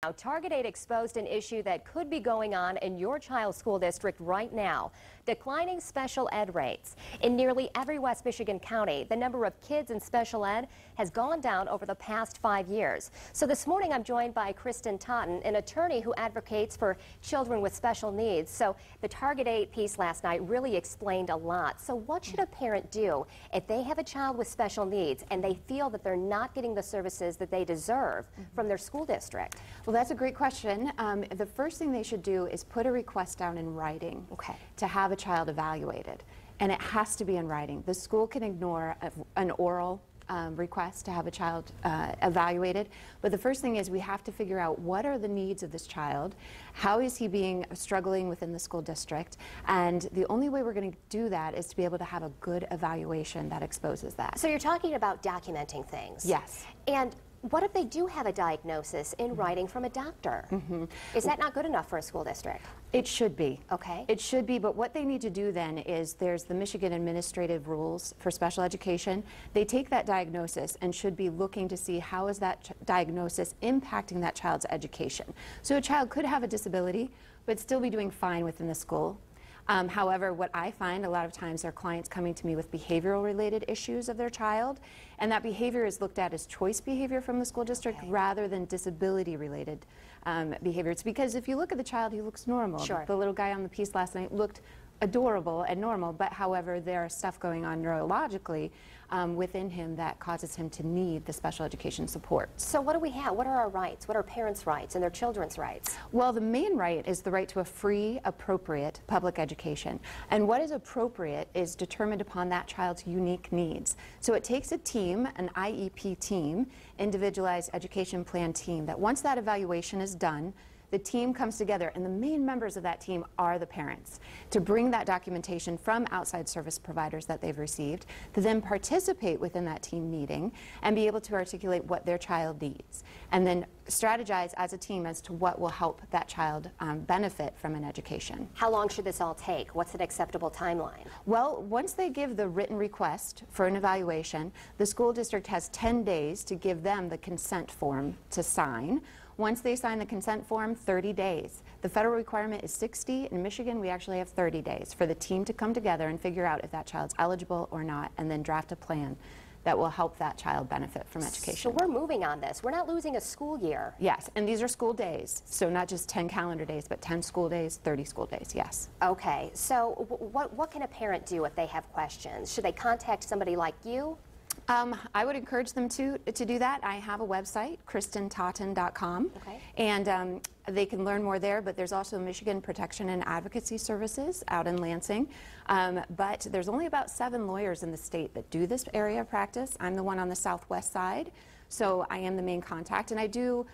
Now, Target Aid exposed an issue that could be going on in your child's school district right now: declining special ed rates. In nearly every West Michigan county, the number of kids in special ed has gone down over the past 5 years. So this morning I'm joined by Kristin Totten, an attorney who advocates for children with special needs. So the Target Aid piece last night really explained a lot. So what should a parent do if they have a child with special needs and they feel that they're not getting the services that they deserve from their school district? Well, that's a great question. The first thing they should do is put a request down in writing to have a child evaluated. And it has to be in writing. The school can ignore an oral request to have a child evaluated. But the first thing is we have to figure out what are the needs of this child, how is he struggling within the school district, and the only way we're going to do that is to be able to have a good evaluation that exposes that. So you're talking about documenting things. Yes. And what if they do have a diagnosis in writing from a doctor? Is that not good enough for a school district? It should be. Okay. It should be, but what they need to do then is there's the Michigan Administrative Rules for Special Education. They take that diagnosis and should be looking to see how is that diagnosis impacting that child's education. So a child could have a disability, but still be doing fine within the school. However, what I find a lot of times are clients coming to me with behavioral related issues of their child, and that behavior is looked at as choice behavior from the school district rather than disability related behavior. It's because if you look at the child, he looks normal. Sure. The little guy on the piece last night looked adorable and normal, but however there is stuff going on neurologically within him that causes him to need the special education support. So what do we have? What are our rights? What are parents' rights and their children's rights? Well, the main right is the right to a free, appropriate public education. And what is appropriate is determined upon that child's unique needs. So it takes a team, an IEP team, individualized education plan team, that once that evaluation is done, the team comes together, and the main members of that team are the parents, to bring that documentation from outside service providers that they've received, to then participate within that team meeting and be able to articulate what their child needs, and then strategize as a team as to what will help that child benefit from an education. How long should this all take? What's an acceptable timeline? Well, once they give the written request for an evaluation, the school district has 10 days to give them the consent form to sign. Once they sign the consent form, 30 days. The federal requirement is 60. In Michigan, we actually have 30 days for the team to come together and figure out if that child's eligible or not, and then draft a plan that will help that child benefit from education. So we're moving on this. We're not losing a school year. Yes, and these are school days. So not just 10 calendar days, but 10 school days, 30 school days, yes. Okay, so what can a parent do if they have questions? Should they contact somebody like you? I would encourage them to do that. I have a website, KristinTotten.com, and they can learn more there, but there's also Michigan Protection and Advocacy Services out in Lansing. But there's only about 7 lawyers in the state that do this area of practice. I'm the one on the southwest side, so I am the main contact, and I do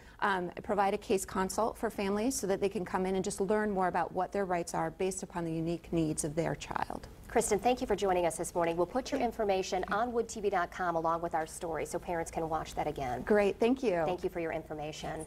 provide a case consult for families so that they can come in and just learn more about what their rights are based upon the unique needs of their child. Kristin, thank you for joining us this morning. We'll put your information on woodtv.com along with our story so parents can watch that again. Great, thank you. Thank you for your information.